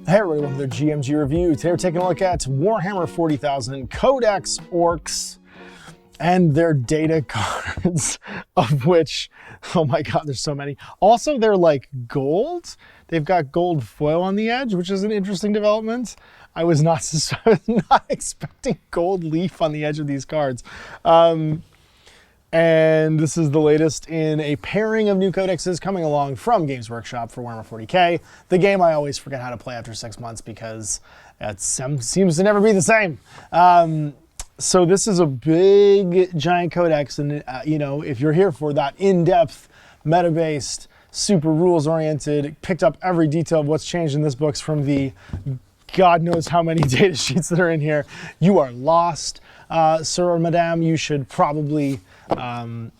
Hey everybody, welcome to the GMG review. Today we're taking a look at Warhammer 40,000 Codex Orks and their data cards, of which, oh my god, there's so many. Also, they're like gold. They've got gold foil on the edge, which is an interesting development. I was not expecting gold leaf on the edge of these cards. And this is the latest in a pairing of new codexes coming along from Games Workshop for Warhammer 40k. The game I always forget how to play after 6 months because it seems to never be the same. So this is a big, giant codex, and you know, if you're here for that in-depth, meta-based, super rules-oriented, picked up every detail of what's changed in this book from the God knows how many data sheets that are in here, you are lost. Sir or Madame, you should probably,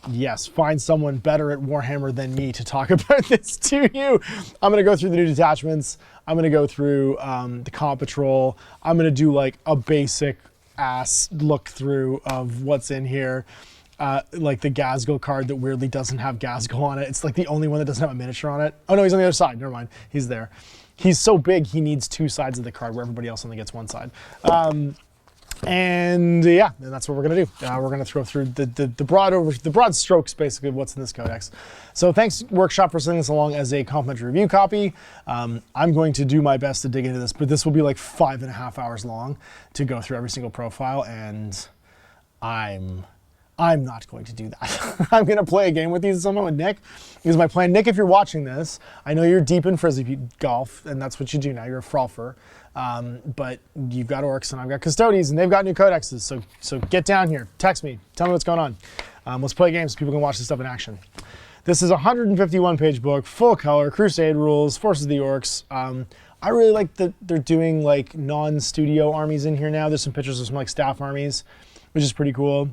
yes, find someone better at Warhammer than me to talk about this to you. I'm going to go through the new detachments. I'm going to go through the comp patrol. I'm going to do like a basic ass look through of what's in here. Like the Gazgo card that weirdly doesn't have Gazgo on it. It's like the only one that doesn't have a miniature on it. Oh no, he's on the other side. Never mind. He's there. He's so big, he needs two sides of the card where everybody else only gets one side. And yeah, and that's what we're gonna do. We're gonna throw through the broad strokes, basically, of what's in this codex. So thanks, Workshop, for sending this along as a complimentary review copy. I'm going to do my best to dig into this, but this will be like 5.5 hours long to go through every single profile, and I'm not going to do that. I'm going to play a game with these someone with Nick. Here's my plan. Nick, if you're watching this, I know you're deep in Frisbee golf, and that's what you do now. You're a frolfer. But you've got Orks, and I've got Custodes, and they've got new codexes. So get down here. Text me. Tell me what's going on. Let's play games so people can watch this stuff in action. This is a 151-page book, full color, Crusade rules, Forces of the Orks. I really like that they're doing like non-studio armies in here now. There's some pictures of some like staff armies, which is pretty cool.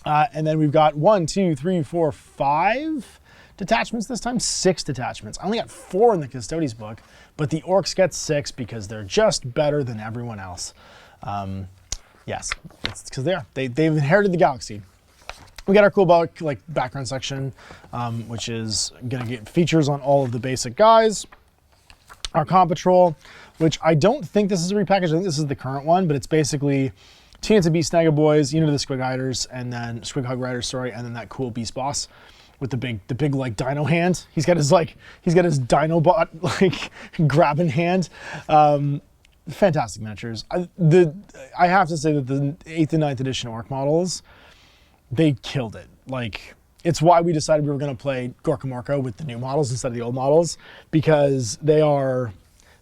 And then we've got 1, 2, 3, 4, 5 detachments this time. 6 detachments. I only got 4 in the Custodes book, but the Orks get 6 because they're just better than everyone else. Yes, it's because they are. They've inherited the galaxy. We got our cool like background section, which is gonna get features on all of the basic guys. Our comp patrol, which I don't think this is a repackage. I think this is the current one, but it's basically 2 units of Beast Snagga Boys, unit of the Squig Riders, and then Squig Hug Riders, sorry, and then that cool Beast Boss with the big like dino hand. He's got his Dinobot like grabbing hand. Fantastic miniatures. I have to say that the 8th and 9th edition Ork models, they killed it. Like, it's why we decided we were going to play Gorka Morka with the new models instead of the old models, because they are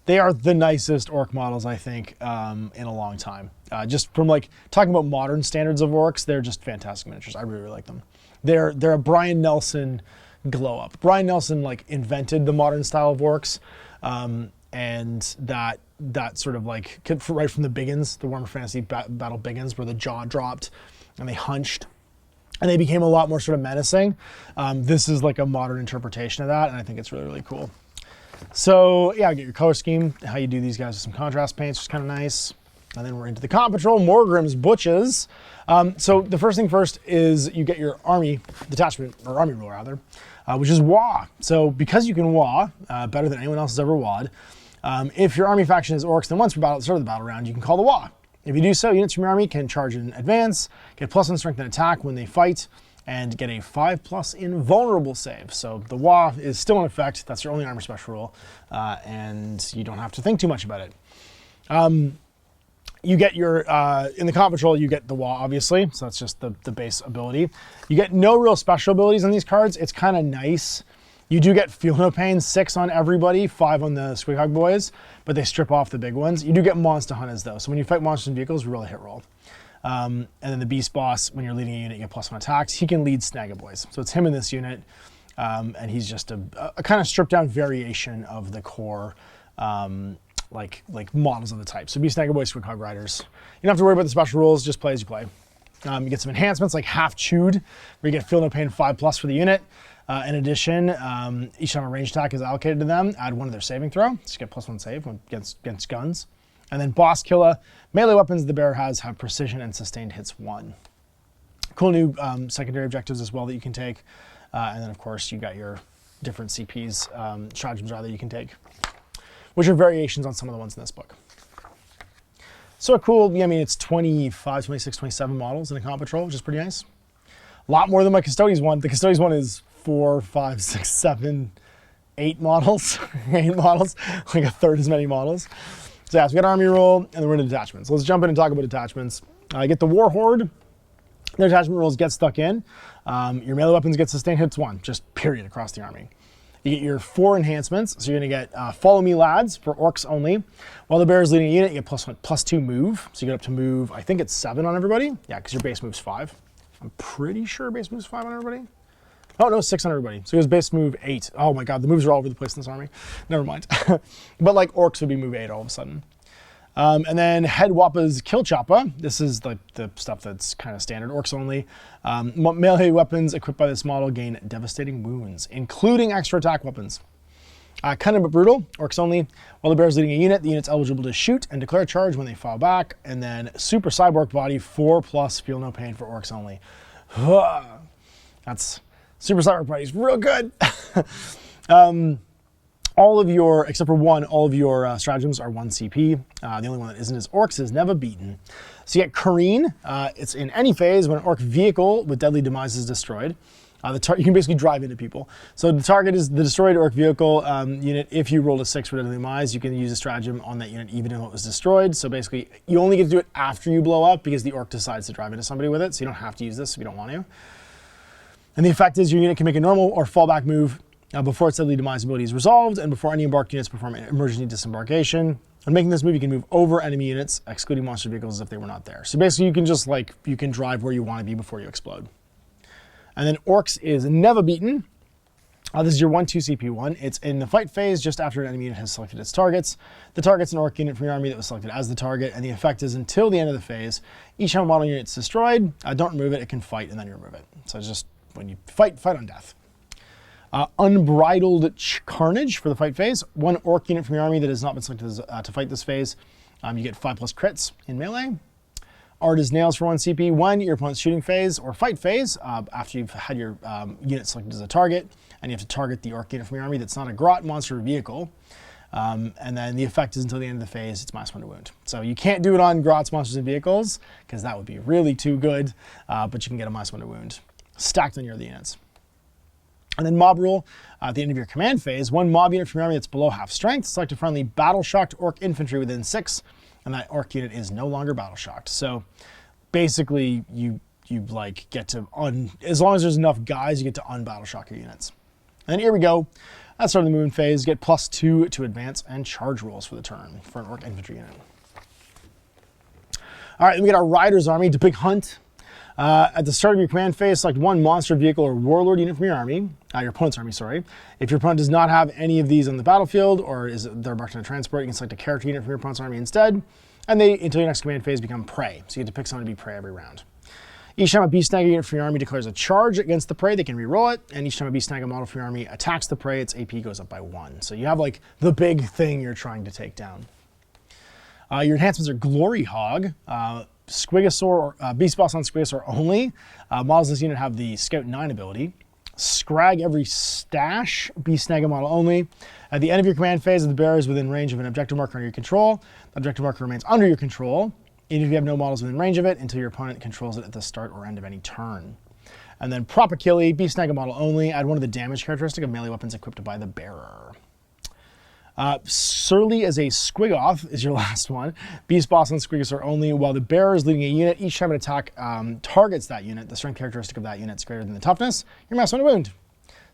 the nicest Ork models, I think, in a long time. Just from like talking about modern standards of Orks, they're just fantastic miniatures. I really like them. They're a Brian Nelson glow up. Brian Nelson like invented the modern style of Orks, and that sort of like right from the Biggins, the Warhammer Fantasy Battle Biggins, where the jaw dropped and they hunched and they became a lot more sort of menacing. This is like a modern interpretation of that, and I think it's really, really cool. So yeah, get your color scheme, how you do these guys with some contrast paints, which is kind of nice. And then we're into the comp patrol, Morgrim's Butches. So the first thing first is you get your army detachment, or army rule rather, which is WA. So because you can WA, better than anyone else has ever WA'd, if your army faction is Orks, then once we're at the start of the battle round, you can call the WA. If you do so, units from your army can charge in advance, get +1 strength and attack when they fight, and get a 5+ invulnerable save. So the WA is still in effect. That's your only armor special rule, and you don't have to think too much about it. You get your, in the comp patrol, you get the WA, obviously, so that's just the base ability. You get no real special abilities on these cards. It's kind of nice. You do get Feel No Pain, 6 on everybody, 5 on the Squig Hug Boys, but they strip off the big ones. You do get Monster Hunters, though, so when you fight monsters and vehicles, roll a hit roll. And then the Beast Boss, when you're leading a unit, you get +1 attacks. He can lead Snagga Boys, so it's him in this unit, and he's just a kind of stripped down variation of the core like models of the type. So Beast Snagga Boys, Squig Hug Riders. You don't have to worry about the special rules, just play as you play. You get some enhancements like Half Chewed, where you get Feel No Pain 5+ for the unit. In addition, each time a range attack is allocated to them, add 1 to their saving throw. So you get +1 save against guns. And then Boss Killer, melee weapons the bearer has have precision and sustained hits 1. Cool new secondary objectives as well that you can take. And then of course you got your different CPs, stratagems rather, you can take. which are variations on some of the ones in this book. So a cool, I mean, it's 25, 26, 27 models in a combat patrol, which is pretty nice. A lot more than my Custodes one. The Custodes one is 4, 5, 6, 7, 8 models. 8 models, like a third as many models. So yeah, so we got army roll, and then we're into detachments. So let's jump in and talk about detachments. Get the War Horde. Their detachment rules get stuck in. Your melee weapons get sustained hits 1, just period across the army. You get your 4 enhancements, so you're gonna get Follow Me Lads for Orks only. While the bear is leading a unit, you get +2 move, so you get up to move, I think it's 7 on everybody. Yeah, because your base move's 5. I'm pretty sure base move's 5 on everybody. Oh no, 6 on everybody. So his base move 8. Oh my god, the moves are all over the place in this army. Never mind. But like Orks would be move 8 all of a sudden. And then Head Wappa's Kill Choppa. This is like the stuff that's kind of standard, Orks only. Melee weapons equipped by this model gain devastating wounds, including extra attack weapons. Cunning but brutal, Orks only. While the bear is leading a unit, the unit's eligible to shoot and declare a charge when they fall back. And then Super Cyborg Body, 4+, feel no pain for Orks only. That's Super Cyborg Body is real good. All of your, except for one, all of your stratagems are 1 CP. The only one that isn't is Orks is never beaten. So you get Careen. It's in any phase when an Orc vehicle with deadly demise is destroyed. You can basically drive into people. So the target is the destroyed Orc vehicle unit. If you rolled a 6 for deadly demise, you can use a stratagem on that unit even if it was destroyed. So basically, you only get to do it after you blow up because the Orc decides to drive into somebody with it. So you don't have to use this if you don't want to. And the effect is your unit can make a normal or fallback move before its deadly demise ability is resolved and before any embarked units perform emergency disembarkation. When making this move, you can move over enemy units, excluding monster vehicles as if they were not there. So basically, you can just you can drive where you want to be before you explode. And then Orks is never beaten. This is your 1/2 CP one. It's in the fight phase just after an enemy unit has selected its targets. The target's an Orc unit from your army that was selected as the target, and the effect is until the end of the phase. Each time a model unit is destroyed, don't remove it, it can fight, and then you remove it. So it's just when you fight on death. Unbridled Carnage for the fight phase. 1 Orc unit from your army that has not been selected to fight this phase. You get 5+ crits in melee. Art as Nails for 1 CP. 1, your opponent's shooting phase or fight phase after you've had your unit selected as a target, and you have to target the Orc unit from your army that's not a Grot monster or vehicle. And then the effect is until the end of the phase, it's -1 to wound. So you can't do it on Grots, monsters, and vehicles, because that would be really too good, but you can get a -1 to wound stacked on your other units. And then Mob Rule, at the end of your command phase, 1 mob unit from your army that's below half strength, select a friendly battle-shocked Orc infantry within 6, and that Orc unit is no longer battle-shocked. So basically, you get to, as long as there's enough guys, you get to unbattle-shock your units. And then here we go. That's sort of the movement phase. Get +2 to advance and charge rolls for the turn for an Orc infantry unit. All right, then we get our Riders army, the big hunt. At the start of your command phase, select 1 monster vehicle or warlord unit from your army, your opponent's army, sorry. If your opponent does not have any of these on the battlefield or they're marked in a transport, you can select a character unit from your opponent's army instead, and they, until your next command phase, become prey. So you get to pick someone to be prey every round. Each time a Beast Snagger unit from your army declares a charge against the prey, they can reroll it, and each time a Beast Snagger model from your army attacks the prey, its AP goes up by 1. So you have like the big thing you're trying to take down. Your enhancements are Glory Hog, Squigosaur, Beast Boss on Squigosaur only. Models in this unit have the Scout 9 ability. Scrag every stash, Beast Snagger model only. At the end of your command phase, if the bearer is within range of an objective marker under your control, the objective marker remains under your control, even if you have no models within range of it, until your opponent controls it at the start or end of any turn. And then Prop Achille, Beast Snagger model only. Add 1 of the damage characteristic of melee weapons equipped by the bearer. Surly as a Squigoth is your last one. Beast Boss on Squigosaur only. While the bearer is leading a unit, each time an attack targets that unit, the strength characteristic of that unit is greater than the toughness, you're -1 to wound.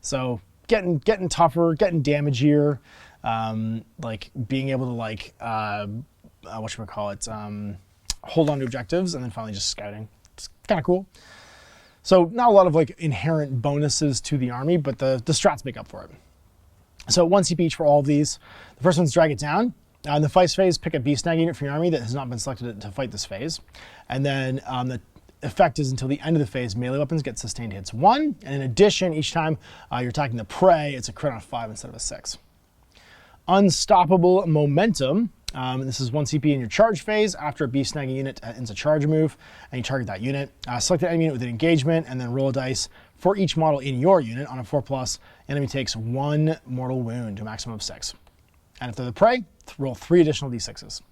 So getting tougher, getting damagier, like being able to hold on to objectives, and then finally just scouting. It's kind of cool. So not a lot of like inherent bonuses to the army, but the strats make up for it. So 1 CP each for all of these. The first one's Drag It Down. In the fight phase, pick a Beast Snag unit from your army that has not been selected to fight this phase. And then the effect is until the end of the phase, melee weapons get sustained hits 1. And in addition, each time you're attacking the prey, it's a crit on a 5 instead of a 6. Unstoppable Momentum. This is 1 CP in your charge phase. After a Beast Snagging unit ends a charge move, and you target that unit, select an enemy unit with an engagement, and then roll a dice for each model in your unit. On a 4+, enemy takes 1 mortal wound to a maximum of 6. And if they're the prey, roll 3 additional d6s.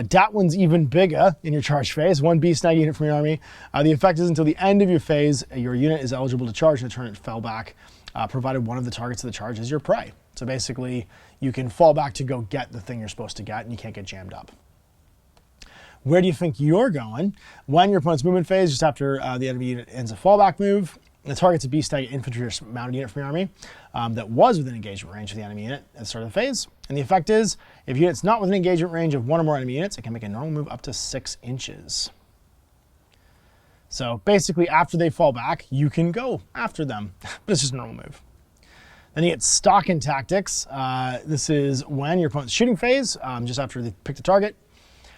Dat one's even bigger in your charge phase. 1 beast snag unit from your army. The effect is until the end of your phase, your unit is eligible to charge and turn it fell back, provided one of the targets of the charge is your prey. So basically, you can fall back to go get the thing you're supposed to get, and you can't get jammed up. Where do you think you're going? When your opponent's movement phase, just after the enemy unit ends a fallback move, the target's a beast stag infantry or mounted unit from your army that was within engagement range of the enemy unit at the start of the phase. And the effect is, if your unit's not within engagement range of 1 or more enemy units, it can make a normal move up to 6 inches. So basically, after they fall back, you can go after them, but it's just a normal move. Then you get stock and tactics. This is when your opponent's shooting phase, just after they pick the target.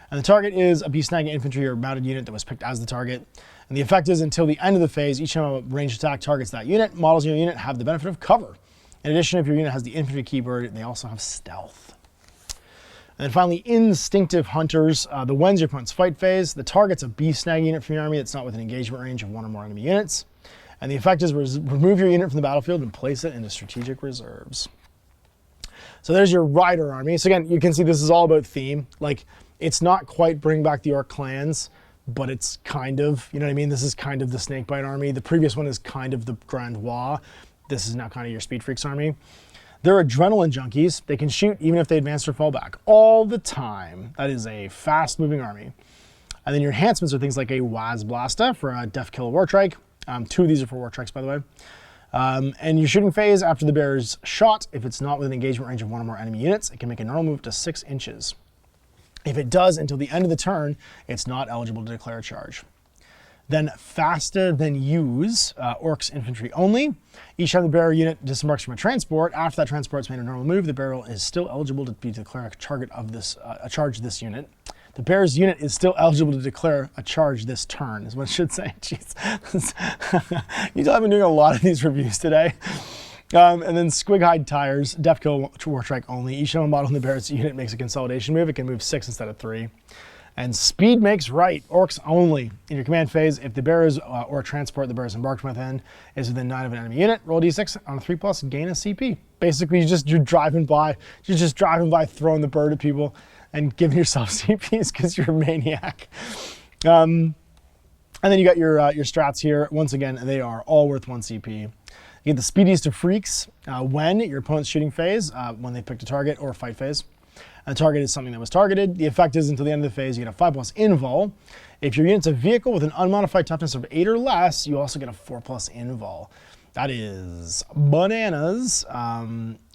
And the target is a beast snag infantry or mounted unit that was picked as the target. And the effect is until the end of the phase, each time a ranged attack targets that unit, models in your unit have the benefit of cover. In addition, if your unit has the infantry keyword, they also have stealth. And then finally, instinctive hunters. The when's your opponent's fight phase. The target's a beast snag unit from your army that's not within engagement range of 1 or more enemy units. And the effect is remove your unit from the battlefield and place it into strategic reserves. So there's your rider army. So again, you can see this is all about theme. Like, it's not quite bring back the Orc clans, but it's kind of, you know what I mean? This is kind of the Snakebite army. The previous one is kind of the Grandois. This is now kind of your Speed Freaks army. They're adrenaline junkies. They can shoot even if they advance or fall back all the time. That is a fast-moving army. And then your enhancements are things like a Waz Blasta for a Death Kill Wartrike. 2 of these are for Wartrikes, by the way. And your shooting phase, after the bear's shot, if it's not within engagement range of 1 or more enemy units, it can make a normal move to 6 inches. If it does until the end of the turn, it's not eligible to declare a charge. Then faster than use, Orks infantry only. Each time the bearer unit disembarks from a transport, after that transport's made a normal move, the bearer is still eligible to declare a target of this, a charge this unit. The bearer's unit is still eligible to declare a charge this turn, is what it should say. Jeez. You know, I've been doing a lot of these reviews today. And then Squighide Tires, Death Kill Wartrike only. Each time a model in the bearer's unit makes a consolidation move, it can move 6 instead of 3. And Speed Makes Right, Orks only. In your command phase, if the bearers or transport the bearers embarked within is within 9 of an enemy unit, roll d6 on a 3+, gain a CP. Basically, you're driving by, throwing the bird at people and giving yourself CPs because you're a maniac. And then you got your strats here. Once again, they are all worth 1 CP. You get the speediest of freaks when your opponent's shooting phase, when they picked a target, or fight phase. And the target is something that was targeted. The effect is until the end of the phase, you get a 5+ invul. If your unit's a vehicle with an unmodified toughness of 8 or less, you also get a 4+ invul. That is bananas,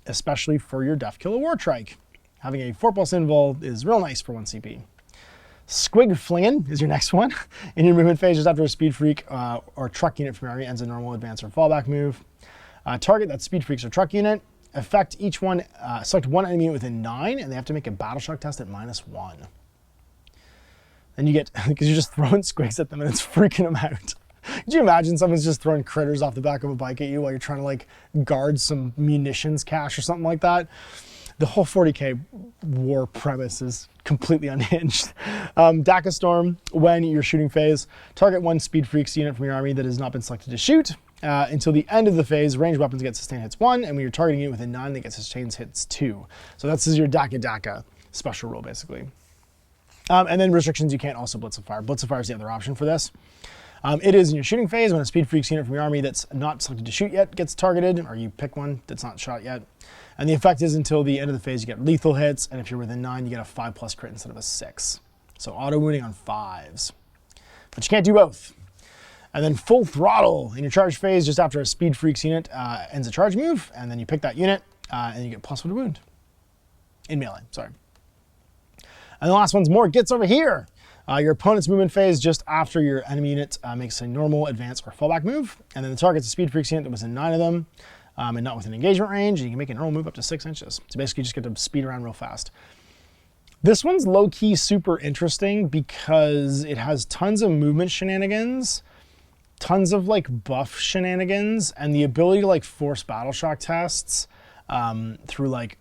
especially for your Death Killer Wartrike. Having a 4+ invul is real nice for 1 CP. Squig Flingin' is your next one. In your movement phase, just after a Speed Freak or truck unit from your army ends a normal advance or fallback move. Target that Speed Freaks or truck unit. Effect each one, select 1 enemy unit within 9, and they have to make a battle shock test at -1. Then you get, because you're just throwing squigs at them and it's freaking them out. Could you imagine someone's just throwing critters off the back of a bike at you while you're trying to like guard some munitions cache or something like that? The whole 40k war premise is completely unhinged. Daka Storm, when you're shooting phase, target 1 Speed Freaks unit from your army that has not been selected to shoot. Until the end of the phase, ranged weapons get sustained hits 1, and when you're targeting it within 9, they get sustained hits 2. So that's your Daka special rule, basically. And then restrictions, you can't also Blitz of Fire. Blitz of Fire is the other option for this. It is in your shooting phase when a Speed Freaks unit from your army that's not selected to shoot yet gets targeted, or you pick one that's not shot yet. And the effect is until the end of the phase, you get lethal hits, and if you're within 9, you get a 5+ crit instead of a 6. So auto wounding on 5s. But you can't do both. And then Full Throttle in your charge phase, just after a Speed Freaks unit ends a charge move, and then you pick that unit, and you get +1 to wound. In melee, sorry. And the last one's more gets over here. Your opponent's movement phase just after your enemy unit makes a normal advance or fallback move, and then the target's a Speed Freaks unit that was in 9 of them, and not within engagement range, and you can make a normal move up to 6 inches. So basically you just get to speed around real fast. This one's low-key super interesting because it has tons of movement shenanigans, tons of like buff shenanigans, and the ability to like force battle shock tests through like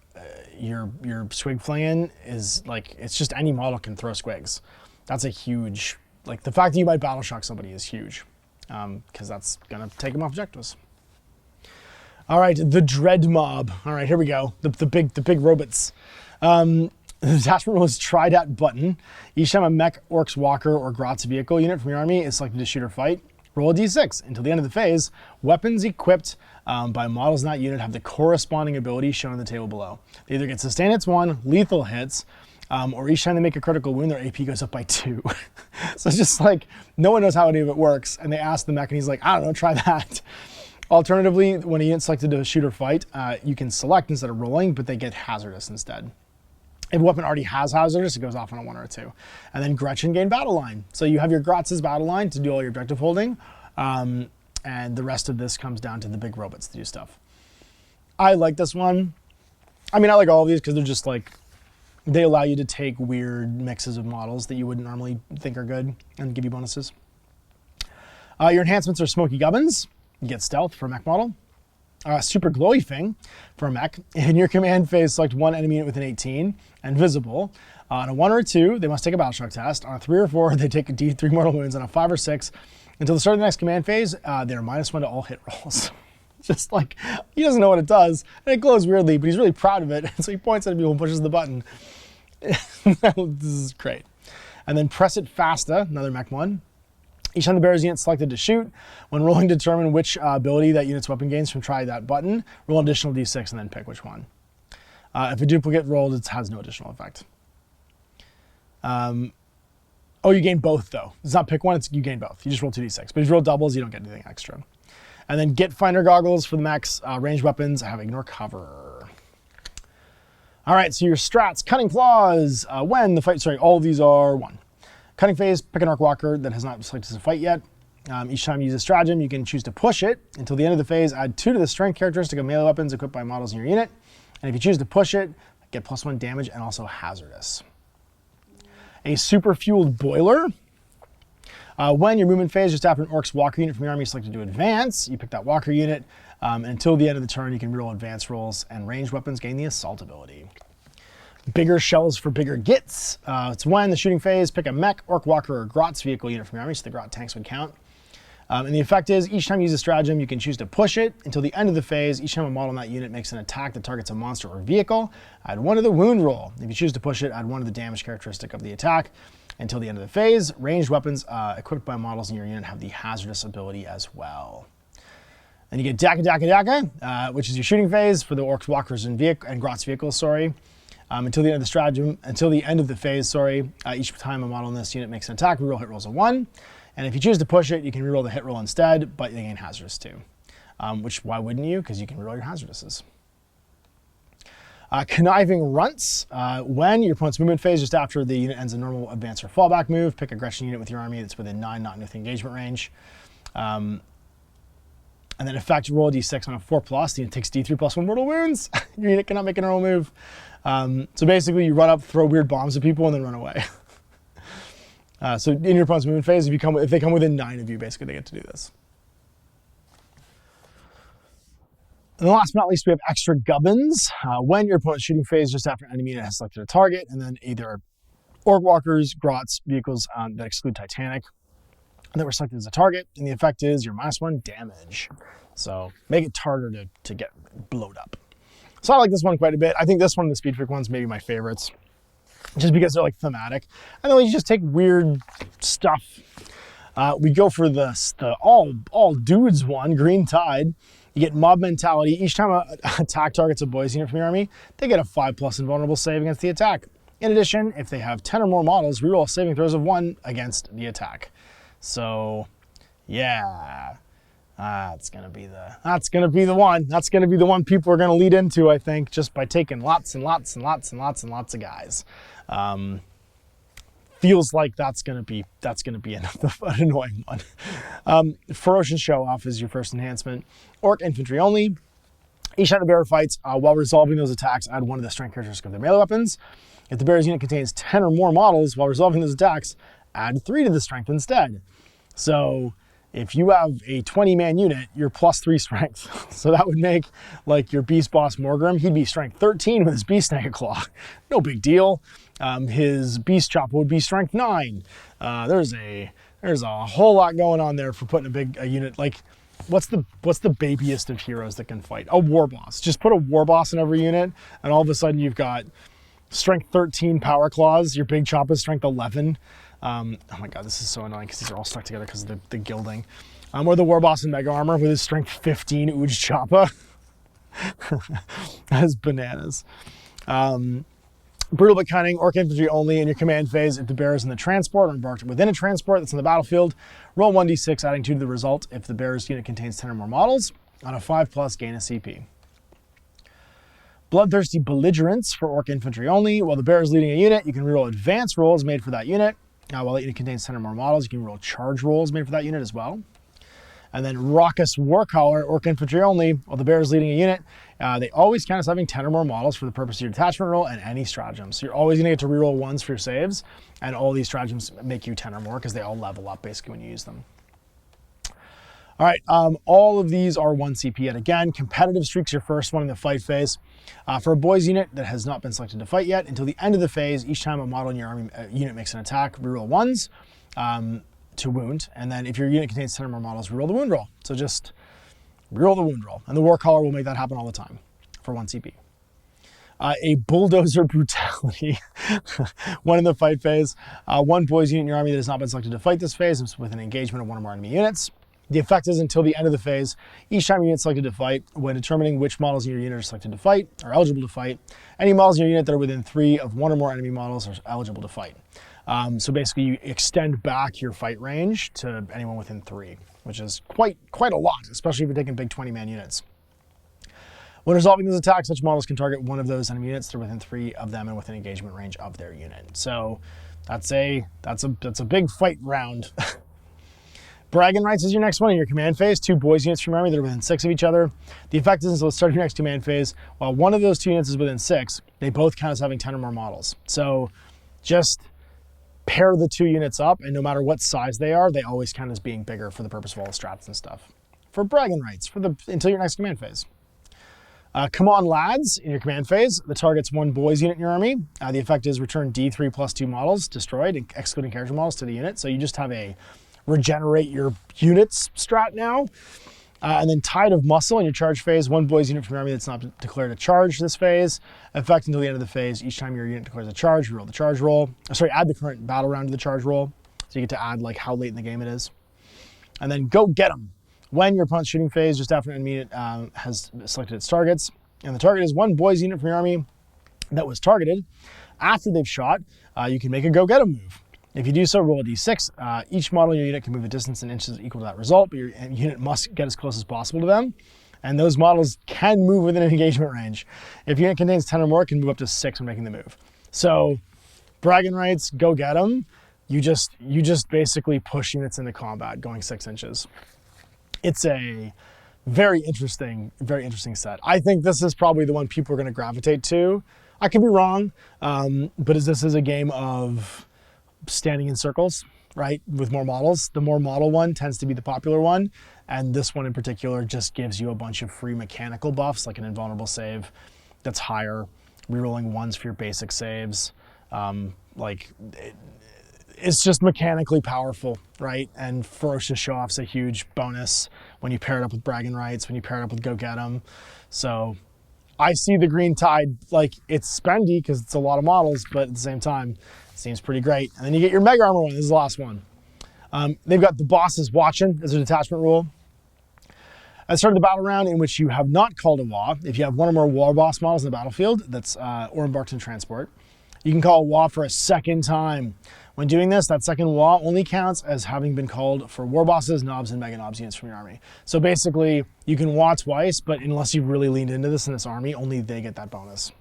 your Squig Flingin' is like, it's just any model can throw squigs. That's a huge, like the fact that you might battle shock somebody is huge because that's gonna take them off objectives. All right, the Dread Mob. All right, here we go. The big robots. The detachment rule is try that button. Each time a mech, Orks, Walker, or Grotz vehicle unit from your army is selected to shoot or fight, roll a d6. Until the end of the phase, weapons equipped by models in that unit have the corresponding ability shown on the table below. They either get sustained hits 1, lethal hits, or each time they make a critical wound, their AP goes up by 2. So it's just like, no one knows how any of it works. And they ask the mech, and he's like, I don't know, try that. Alternatively, when a unit's selected to shoot or fight, you can select instead of rolling, but they get hazardous instead. If a weapon already has hazardous, it goes off on a 1 or a 2. And then Gretchen gain battle line. So you have your Grotz's battle line to do all your objective holding, and the rest of this comes down to the big robots to do stuff. I like this one. I mean, I like all of these because they're just like, they allow you to take weird mixes of models that you wouldn't normally think are good and give you bonuses. Your enhancements are Smoky Gubbins. You get stealth for a mech model. Super Glowy Thing for a mech. In your command phase, select one enemy unit with an 18 and visible. On a 1 or a 2, they must take a battle shock test. On a 3 or 4, they take a D3 mortal wounds. On a 5 or 6, until the start of the next command phase, they're -1 to all hit rolls. Just like, he doesn't know what it does, and it glows weirdly, but he's really proud of it, so he points at people and pushes the button. This is great. And then Press It Fasta, another mech one. Each time the bearer's unit selected to shoot, when rolling to determine which ability that unit's weapon gains from try that button, roll an additional d6 and then pick which one. If a duplicate rolled, it has no additional effect. Oh, you gain both though. It's not pick one, it's you gain both. You just roll 2d6. But if you roll doubles, you don't get anything extra. And then Get Finder Goggles for the mechs. Ranged weapons have Ignore Cover. All right, so your strats. Cunning Claws. When the fight, sorry, all of these are 1. Cunning phase, pick an Ork Walker that has not selected to fight yet. Each time you use a stratagem, you can choose to push it. Until the end of the phase, add 2 to the strength characteristic of melee weapons equipped by models in your unit. And if you choose to push it, get +1 damage and also hazardous. A Super Fueled Boiler. When your movement phase, just after an Orks Walker unit from your army is selected to advance, you pick that Walker unit. And until the end of the turn, you can reroll advance rolls, and ranged weapons gain the assault ability. Bigger Shells for Bigger Gits. It's when the shooting phase, pick a mech, Ork Walker, or Grotz vehicle unit from your army, so the Grot tanks would count. And the effect is, each time you use a stratagem, you can choose to push it. Until the end of the phase, each time a model in that unit makes an attack that targets a monster or vehicle, add 1 to the wound roll. If you choose to push it, add 1 to the damage characteristic of the attack. Until the end of the phase, ranged weapons equipped by models in your unit have the hazardous ability as well. Then you get Daka Daka Daka, which is your shooting phase for the Orks, Walkers, and Grotz vehicles, sorry. Until the end of the stratagem, until the end of the phase, sorry, each time a model in this unit makes an attack, reroll hit rolls of 1. And if you choose to push it, you can reroll the hit roll instead, but they gain hazardous too. Which, why wouldn't you? Because you can reroll your hazardouses. Conniving Runts. When your opponent's movement phase, just after the unit ends a normal advance or fallback move, pick a Gretchen unit with your army that's within 9, not within engagement range. And then effect, roll a d6 on a 4+, the unit takes d3 + 1 mortal wounds. Your unit cannot make a normal move. So basically, you run up, throw weird bombs at people, and then run away. So in your opponent's movement phase, if they come within 9 of you, basically they get to do this. And last but not least, we have Extra Gubbins. When your opponent's shooting phase, just after an enemy unit has selected a target, and then either Ork Walkers, Grotz, vehicles that exclude Titanic, that were selected as a target, and the effect is your -1 damage. So make it harder to get blowed up. So I like this one quite a bit. I think this one, the Speed Freak one's maybe my favorites, just because they're like thematic. And then you just take weird stuff. We go for the all dudes one, Green Tide. You get Mob Mentality. Each time an attack targets a boys unit from your army, they get a 5+ invulnerable save against the attack. In addition, if they have 10 or more models, reroll saving throws of 1 against the attack. So, yeah, that's gonna be the one. That's gonna be the one people are gonna lead into, I think, just by taking lots and lots and lots and lots and lots of guys. Feels like that's gonna be an annoying one. Ferocious Show Off is your first enhancement. Ork infantry only. Each time the bearer fights, while resolving those attacks, add 1 to the strength characteristic of their melee weapons. If the bearer's unit contains 10 or more models, while resolving those attacks, add 3 to the strength instead. So if you have a 20-man unit, you're +3 strength. So that would make like your beast boss Morgrim, he'd be strength 13 with his beast snake claw. No big deal. His beast chopper would be strength 9. There's a whole lot going on there for putting a unit. Like what's the babiest of heroes that can fight? A war boss. Just put a war boss in every unit, and all of a sudden you've got strength 13 power claws. Your big choppa is strength 11. Oh my god, this is so annoying because these are all stuck together because of the gilding. Or the war boss in mega armor with his strength 15 Uj choppa. That is bananas. Brutal but cunning, orc infantry only in your command phase. If the bear is in the transport or embarked within a transport that's in the battlefield, roll 1d6, adding 2 to the result. If the bear's unit contains 10 or more models, on a 5+, gain a CP. Bloodthirsty belligerents for orc infantry only. While the bear is leading a unit, you can reroll advanced rolls made for that unit. While that unit contains 10 or more models, you can roll charge rolls made for that unit as well. And then Raucous Warcaller, orc infantry only. While the bear is leading a unit, they always count as having 10 or more models for the purpose of your detachment roll and any stratagems. So you're always going to get to reroll 1s for your saves, and all these stratagems make you 10 or more because they all level up basically when you use them. All right, all of these are 1 CP yet again. Competitive Streak's your first one in the fight phase. For a boys unit that has not been selected to fight yet, until the end of the phase, each time a model in your army unit makes an attack, reroll 1s. To wound, and then if your unit contains 10 or more models, reroll the wound roll. So just reroll the wound roll, and the Warcaller will make that happen all the time for 1 CP. A Bulldozer Brutality, one in the fight phase. 1 boys unit in your army that has not been selected to fight this phase is with an engagement of 1 or more enemy units. The effect is until the end of the phase, each time a unit is selected to fight, when determining which models in your unit are selected to fight, are eligible to fight, any models in your unit that are within 3 of 1 or more enemy models are eligible to fight. So basically you extend back your fight range to anyone within 3, which is quite a lot, especially if you're taking big 20-man units. When resolving those attacks, such models can target one of those enemy units that are within 3 of them and within engagement range of their unit. So that's a big fight round. Bragging Rights is your next one in your command phase. 2 boys units from your army that are within 6 of each other. The effect is until the start of your next command phase, while one of those 2 units is within 6, they both count as having 10 or more models. So just pair the 2 units up, and no matter what size they are, they always count as being bigger for the purpose of all the strats and stuff. For bragging rights, until your next command phase. Come on lads, in your command phase, the target's 1 boys unit in your army. The effect is return D3 plus 2 models destroyed, excluding character models, to the unit. So you just have a regenerate your units strat now. And then Tide of Muscle in your charge phase, 1 boys unit from your army that's not declared a charge this phase. Effect until the end of the phase. Each time your unit declares a charge, roll the charge roll. Add the current battle round to the charge roll. So you get to add like how late in the game it is. And then Go Get 'em. When your opponent's shooting phase, just after an enemy unit has selected its targets, and the target is 1 boys unit from your army that was targeted, after they've shot, you can make a Go Get 'em move. If you do so, roll a d6. Each model in your unit can move a distance in inches equal to that result, but your unit must get as close as possible to them. And those models can move within an engagement range. If your unit contains 10 or more, it can move up to 6 when making the move. So, bragging rights, go get them. You just basically push units into combat, going 6 inches. It's a very interesting set. I think this is probably the one people are going to gravitate to. I could be wrong, but this is a game of standing in circles, right, with more models. The more model one tends to be the popular one, and this one in particular just gives you a bunch of free mechanical buffs, like an invulnerable save that's higher, rerolling 1s for your basic saves. It's just mechanically powerful, right? And Ferocious Show Off's a huge bonus when you pair it up with Bragging Rights, when you pair it up with Go Get 'em. So I see the Green Tide, like, it's spendy because it's a lot of models, but at the same time, it seems pretty great. And then you get your Mega Armor one. This is the last one. They've got the Bosses Watching as a detachment rule. At the start of the battle round in which you have not called a WA, if you have 1 or more war boss models in the battlefield that's or embarked in transport, you can call a WA for a second time. When doing this, that second WA only counts as having been called for war bosses, knobs, and mega knobs units from your army. So basically, you can WA twice, but unless you've really leaned into this in this army, only they get that bonus.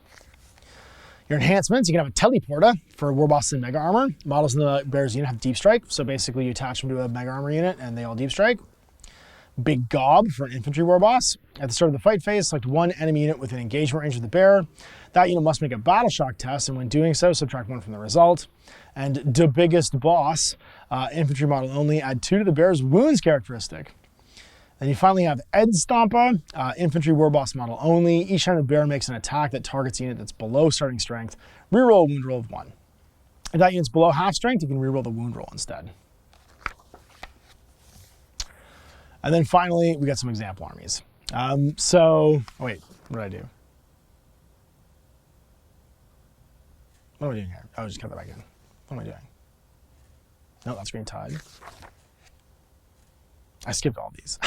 Your enhancements, you can have a teleporter for war bosses and mega armor. Models in the bear's unit have deep strike, so basically you attach them to a mega armor unit and they all deep strike. Big Gob for an infantry war boss. At the start of the fight phase, select 1 enemy unit within engagement range of the bear. That unit must make a battle shock test, and when doing so, subtract 1 from the result. And the biggest boss, infantry model only, add 2 to the bear's wounds characteristic. Then you finally have Ed Stompa, infantry war boss model only. Each time the bear makes an attack that targets a unit that's below starting strength, reroll a wound roll of 1. If that unit's below half strength, you can reroll the wound roll instead. And then finally, we got some example armies. So, wait, what did I do? What am I doing here? Oh, just cut that back in. What am I doing? No, that's green tide. I skipped all these.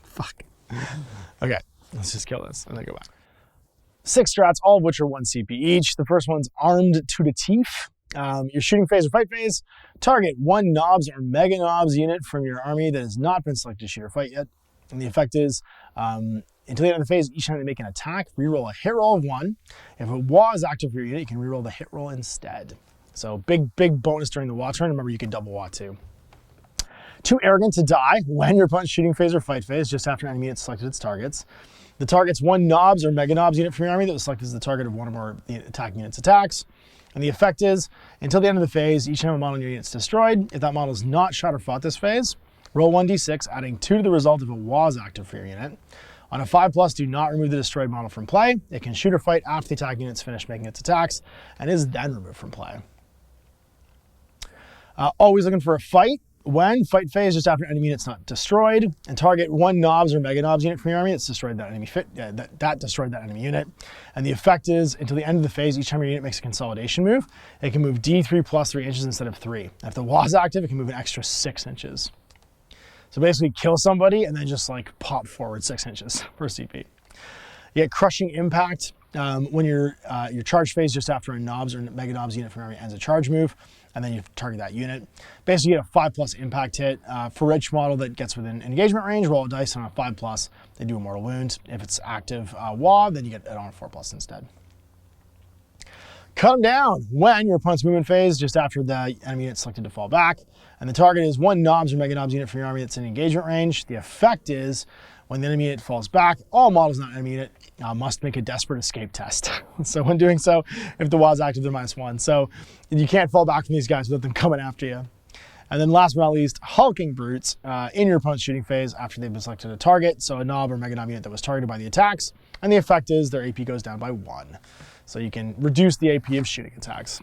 Fuck. Okay, let's just kill this and then go back. 6 strats, all of which are 1 CP each. The first one's armed to the teeth. Your shooting phase or fight phase. Target 1 knobs or mega knobs unit from your army that has not been selected to shoot or fight yet. And the effect is, until the end of the phase, each time they make an attack, reroll a hit roll of 1. If a WA is active for your unit, you can reroll the hit roll instead. So big bonus during the WA turn. Remember, you can double WA too. Too arrogant to die when your opponent's shooting phase or fight phase, just after an enemy has selected its targets. The target's 1 knobs or mega knobs unit from your army that was selected as the target of one or more of the attacking unit's attacks. And the effect is, until the end of the phase, each time a model in your unit is destroyed, if that model is not shot or fought this phase, roll 1d6, adding 2 to the result if a WA is active for your unit. On a 5+, do not remove the destroyed model from play. It can shoot or fight after the attacking unit's finished making its attacks, and is then removed from play. Always looking for a fight. When fight phase, just after an enemy unit's not destroyed, and target 1 knobs or mega knobs unit from your army that's destroyed that enemy that destroyed that enemy unit. And the effect is, until the end of the phase, each time your unit makes a consolidation move, it can move D3 plus 3 inches instead of 3. If the WA is active, it can move an extra 6 inches. So basically, kill somebody and then just like pop forward 6 inches for CP. You get crushing impact when your charge phase just after a knobs or mega knobs unit from your army ends a charge move, and then you target that unit. Basically, you get a 5+ impact hit. For each model that gets within engagement range, roll a dice on a 5+, they do a mortal wound. If it's active WA, then you get it on a 4+ instead. Cut them down when your opponent's movement phase, just after the enemy unit selected to fall back. And the target is 1 knobs or mega knobs unit from your army that's in engagement range. The effect is, when the enemy unit falls back, all models not enemy unit must make a desperate escape test. So when doing so, if the WA is active, they're -1. So you can't fall back from these guys without them coming after you. And then last but not least, hulking brutes in your opponent's shooting phase after they've been selected a target. So a knob or mega knob unit that was targeted by the attacks. And the effect is their AP goes down by 1. So you can reduce the AP of shooting attacks.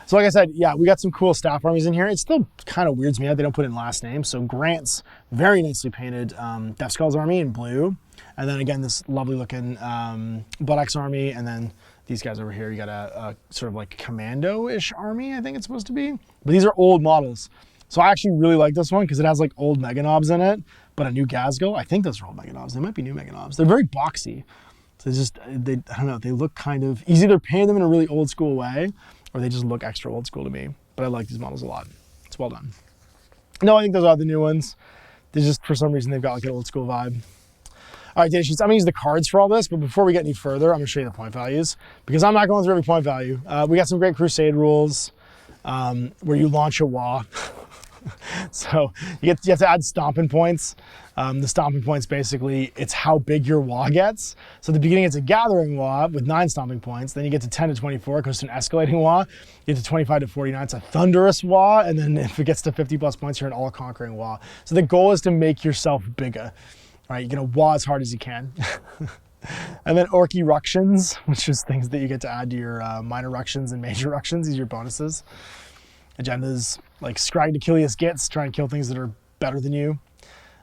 So like I said, yeah, we got some cool staff armies in here. It still kind of weirds me out they don't put in last names. So Grant's very nicely painted Death Skull's army in blue. And then again, this lovely looking Buttocks army. And then these guys over here, you got a sort of like commando-ish army, I think it's supposed to be. But these are old models. So I actually really like this one because it has like old Mega Knobs in it, but a new Gazgo. I think those are old Mega Knobs. They might be new Mega Knobs. They're very boxy. So I don't know, they look kind of, you either paint them in a really old school way, or they just look extra old school to me. But I like these models a lot. It's well done. No, I think those are the new ones. They just, for some reason, they've got like an old school vibe. All right, data sheets. I'm gonna use the cards for all this, but before we get any further, I'm gonna show you the point values because I'm not going through every point value. We got some great Crusade rules where you launch a WA. So you have to add stomping points. The stomping points, basically, it's how big your WA gets. So at the beginning, it's a gathering WA with 9 stomping points. Then you get to 10 to 24, it goes to an escalating WA. You get to 25 to 49, it's a thunderous WA. And then if it gets to 50+ points, you're an all-conquering WA. So the goal is to make yourself bigger. Right, you're gonna WA as hard as you can. And then Ork Eruptions, which is things that you get to add to your minor ructions and major ructions. These are your bonuses. Agendas like Scrag Achilles Gits, try and kill things that are better than you.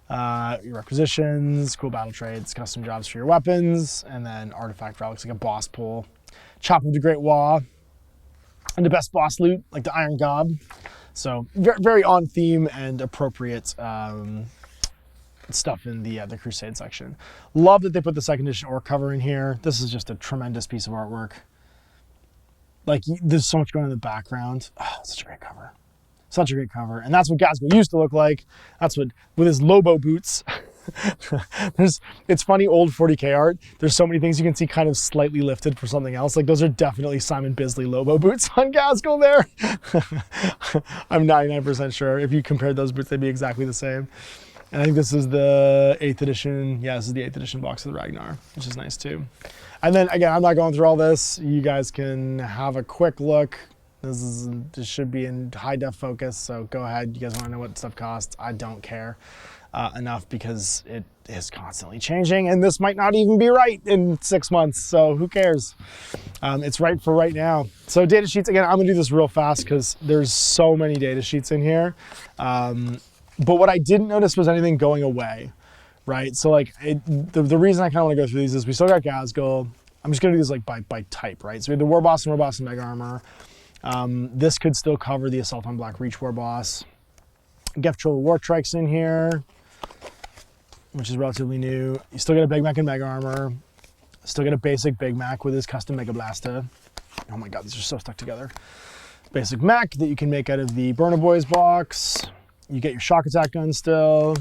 Your requisitions, cool battle trades, custom jobs for your weapons, and then artifact relics like a boss pull, Chop of the Great Wall, and the best boss loot like the Iron Gob. So very on theme and appropriate stuff in the Crusade section. Love that they put the 2nd edition Ork cover in here. This is just a tremendous piece of artwork. Like, there's so much going on in the background. Oh, such a great cover. Such a great cover. And that's what Gazgo used to look like. That's what, with his Lobo boots. It's funny, old 40K art. There's so many things you can see kind of slightly lifted for something else. Like, those are definitely Simon Bisley Lobo boots on Gazgo there. I'm 99% sure. If you compared those boots, they'd be exactly the same. And I think this is the 8th edition. Yeah, this is the 8th edition box of the Ragnar, which is nice too. And then again, I'm not going through all this. You guys can have a quick look. This should be in high def focus, so go ahead. You guys want to know what stuff costs? I don't care enough because it is constantly changing, and this might not even be right in 6 months, so who cares? It's right for right now. So data sheets, again, I'm gonna do this real fast because there's so many data sheets in here. But what I didn't notice was anything going away, right? So like the reason I kind of want to go through these is we still got Gazgul. I'm just gonna do these like by type, right? So we have the War Boss and Mega Armor. This could still cover the Assault on Black Reach War Boss. Geth Troll War Trike's in here, which is relatively new. You still get a Big Mac and Mega Armor. Still get a basic Big Mac with his custom Mega Blaster. Oh my god, these are so stuck together. Basic mech that you can make out of the Burner Boys box. You get your shock attack gun still.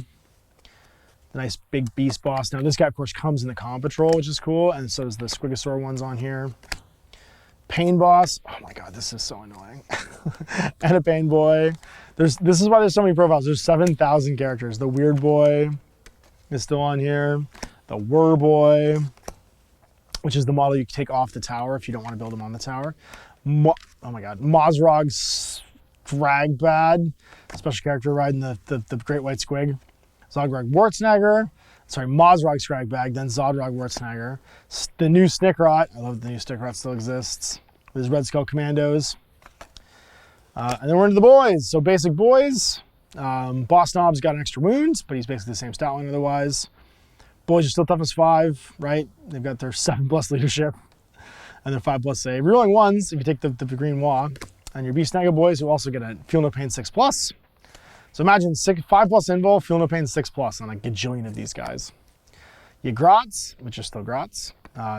The nice big beast boss. Now this guy of course comes in the Comm Patrol, which is cool, and so does the Squigosaur ones on here. Pain boss. Oh my god, this is so annoying. And a Pain boy. This is why there's so many profiles. There's 7,000 characters. The Weird Boy is still on here. The Whir Boy, which is the model you take off the tower if you don't want to build them on the tower. Oh my god, Mozrog's Dragbad, special character riding the Great White Squig. Zogrog Wartsnagger, sorry, Mozrog Scragbag, then Zodrog Wartsnagger. The new Snickrot, I love the new Snickrot still exists. With his Red Skull Commandos. And then we're into the boys. So basic boys. Boss Knob's got an extra wounds, but he's basically the same stat line otherwise. Boys are still toughness 5, right? They've got their 7+ leadership and their 5+ save. You're rolling ones if you take the green Wah. And your Beast Snagger boys who also get a Feel No Pain 6+. So imagine 5+ invul, Feel No Pain 6+ on a gajillion of these guys. Your Grots, which are still Grots.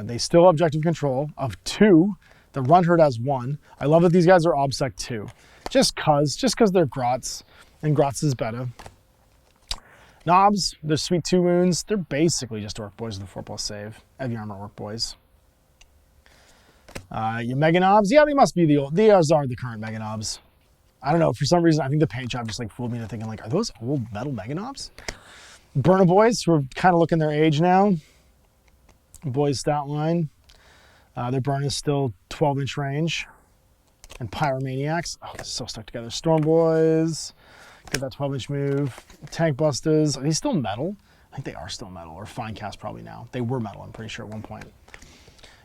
They still have objective control of 2. The Run Herd has 1. I love that these guys are OBSEC 2. Just cause they're Grots, and Grots is better. Knobs, they're sweet 2 wounds. They're basically just Orc Boys with a 4+ save. Heavy Armor Orc Boys. Your Mega Knobs, yeah, they must be the old, these are the current Mega Knobs. I don't know, for some reason, I think the paint job just like fooled me into thinking like, are those old metal Mega Knobs? Burner Boys, who are kind of looking their age now. Boys stat line. Their burn is still 12-inch range. And Pyromaniacs. Oh, this is so stuck together. Storm Boys. Get that 12-inch move. Tank Busters. Are these still metal? I think they are still metal. Or Fine Cast probably now. They were metal, I'm pretty sure, at one point.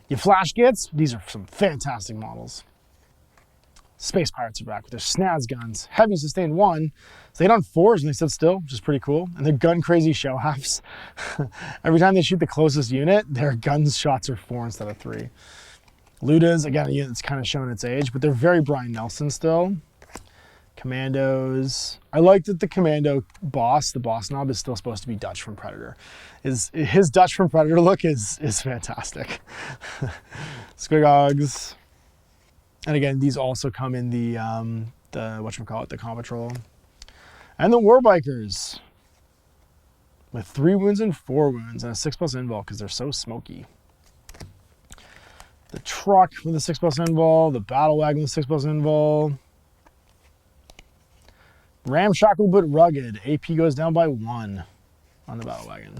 Your Flash Gits. These are some fantastic models. Space Pirates are back with their Snaz guns. Heavy Sustained 1. So they hit on 4s and they stood still, which is pretty cool. And they're gun crazy shell halves. Every time they shoot the closest unit, their guns shots are 4 instead of 3. Ludas, again, a unit that's kind of showing its age, but they're very Brian Nelson still. Commandos. I like that the Commando boss, the boss knob, is still supposed to be Dutch from Predator. His Dutch from Predator look is fantastic. Squigogs. And again, these also come in the whatchamacallit, the Comm Patrol. And the Warbikers with 3 wounds and 4 wounds and a 6+ invul because they're so smoky. The truck with a 6+ invul, the battle wagon with 6+ invul. Ramshackle but rugged. AP goes down by 1 on the battle wagon.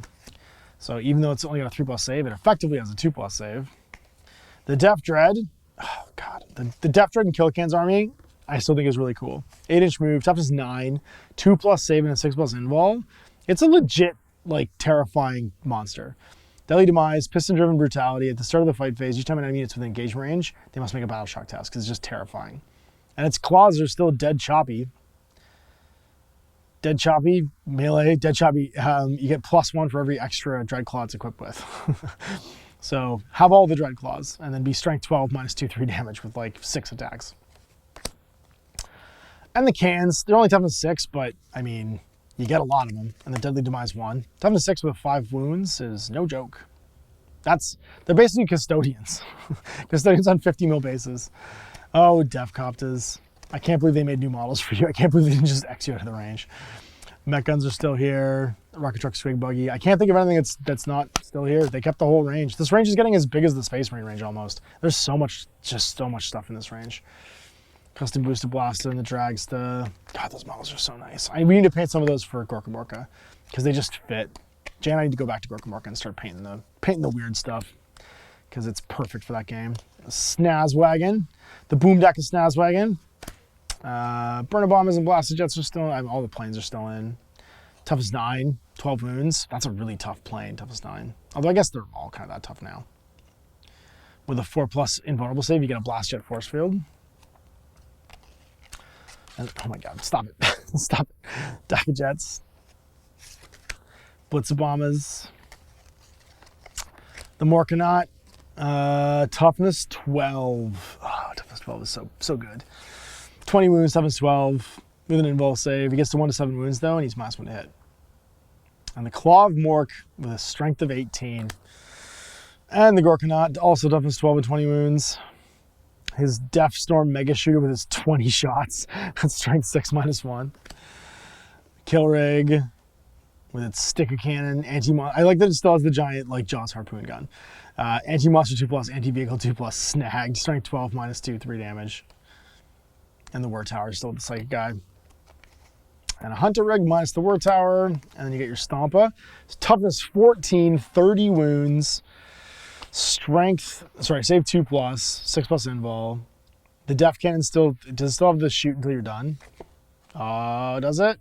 So even though it's only got a 3+ save, it effectively has a 2+ save. The Death Dread. Oh god, the Death Dread and Killican's army, I still think is really cool. 8-inch move, toughness 9, 2+ save and a 6+ invul. It's a legit, like, terrifying monster. Deadly Demise, piston-driven brutality. At the start of the fight phase, each time an enemy is within engagement range, they must make a battle shock test because it's just terrifying. And its claws are still dead choppy. Dead choppy, melee, dead choppy. You get +1 for every extra Dread Claw it's equipped with. So have all the Dread Claws and then be strength 12 -2/3 damage with like 6 attacks. And the cans, they're only toughness 6, but I mean, you get a lot of them. And the Deadly Demise 1. Toughness 6 with 5 wounds is no joke. They're basically custodians. Custodians on 50 mil bases. Oh, Defcopters. I can't believe they made new models for you. I can't believe they didn't just X you out of the range. Mech guns are still here. Rocket Truck Swing Buggy. I can't think of anything that's not still here. They kept the whole range. This range is getting as big as the Space Marine range almost. There's so much, just so much stuff in this range. Custom Booster Blaster and the Dragster. God, those models are so nice. We need to paint some of those for Gorka Morka because they just fit. Jay and I need to go back to Gorka Morka and start painting the weird stuff because it's perfect for that game. The Snaz Wagon. The Boom Deck of Snaz Wagon. Burner Bombers and Blaster Jets are still in. All the planes are still in. Toughness 9, 12 wounds. That's a really tough plane, toughness 9. Although I guess they're all kind of that tough now. With a 4+ invulnerable save, you get a Blast Jet Force Field. And, oh my god, stop it. Stop it. Daka Jets. Blitz Obamas. The Morkanaut. Toughness 12. Oh, toughness 12 is so good. 20 wounds, toughness 12 with an invul save. He gets to 1 to 7 wounds though, and he's -1 to hit. And the Claw of Mork with a strength of 18. And the Gorkanaut, also toughness 12 and 20 wounds. His Death Storm Mega Shooter with his 20 shots. That's strength 6 -1. Killrig with its sticker cannon. I like that it still has the giant like Jaws harpoon gun. Anti-monster 2+, anti-vehicle 2+, snagged. Strength 12 -2, 3 damage. And the War Tower is still the psychic guy. And a Hunter Rig minus the War Tower. And then you get your Stompa. Toughness 14, 30 wounds. Strength, save 2+, 6+ invul. The Def Cannon does it still have the shoot until you're done? Does it?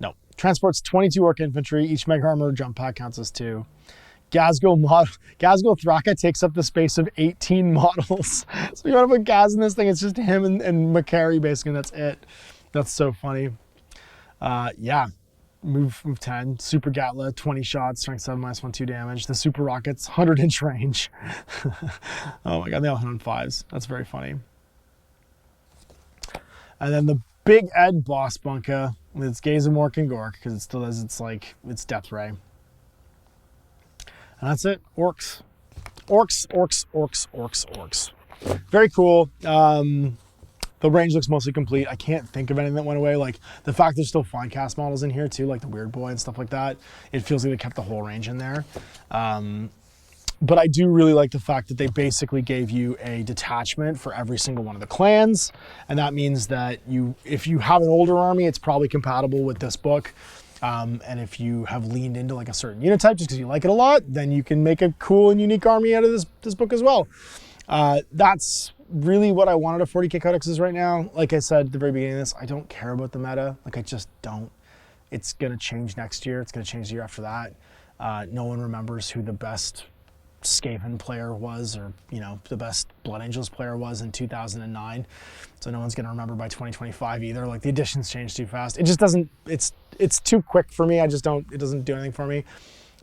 No. Transports 22 Orc Infantry. Each Mega Armor jump pack counts as 2. Gazgo Thraka takes up the space of 18 models. So you want to put Gaz in this thing, it's just him and Macari basically, and that's it. That's so funny. Yeah. Move 10. Super Gatla, 20 shots, strength 7 -1, 2 damage. The Super Rockets, 100-inch range. Oh my god, they all hit on 5s. That's very funny. And then the Big Ed Boss Bunka with its Gaze of Mork and Gork, because it still has its Death Ray. And that's it. Orks. Orks. Very cool. The range looks mostly complete. I can't think of anything that went away. Like the fact there's still fine cast models in here too, like the Weird Boy and stuff like that. It feels like they kept the whole range in there. But I do really like the fact that they basically gave you a detachment for every single one of the clans. And that means that if you have an older army, it's probably compatible with this book. And if you have leaned into like a certain unit type just because you like it a lot, then you can make a cool and unique army out of this book as well. That's really what I wanted of 40k codexes right now. Like I said at the very beginning of this, I don't care about the meta. Like I just don't. It's going to change next year. It's going to change the year after that. No one remembers who the best Skaven player was, or the best Blood Angels player was in 2009. So no one's going to remember by 2025 either. Like the editions change too fast. It just doesn't. It's too quick for me. It doesn't do anything for me.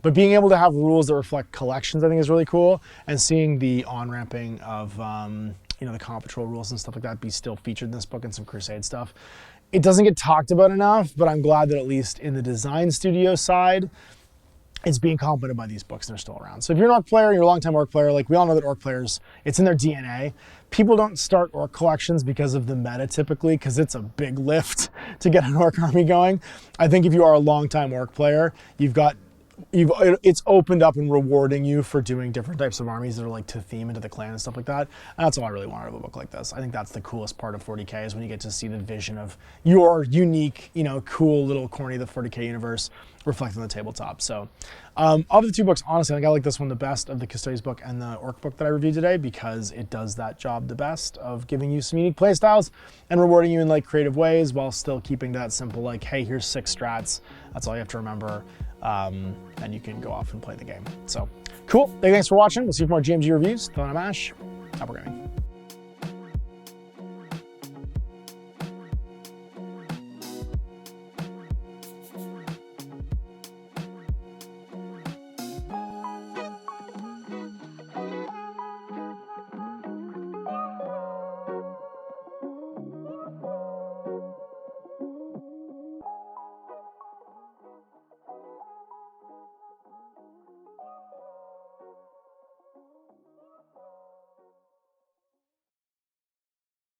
But being able to have rules that reflect collections, I think, is really cool. And seeing the on-ramping of the comp patrol rules and stuff like that be still featured in this book and some Crusade stuff. It doesn't get talked about enough, but I'm glad that at least in the design studio side, it's being complemented by these books and they're still around. So if you're an Orc player, you're a long-time Orc player, like we all know that Orc players, it's in their DNA. People don't start Orc collections because of the meta typically, because it's a big lift to get an Orc army going. I think if you are a long-time Orc player, it's opened up and rewarding you for doing different types of armies that are like to theme into the clan and stuff like that. And that's all I really wanted of a book like this. I think that's the coolest part of 40k is when you get to see the vision of your unique, cool little corny of the 40k universe reflected on the tabletop. So of the two books, honestly, I think I like this one the best of the Custodes book and the Orc book that I reviewed today because it does that job the best of giving you some unique playstyles and rewarding you in like creative ways while still keeping that simple like, hey, here's 6 strats. That's all you have to remember. And you can go off and play the game. So cool. Hey, thanks for watching. We'll see you for more GMG reviews. Till then, I'm Ash. Happy gaming.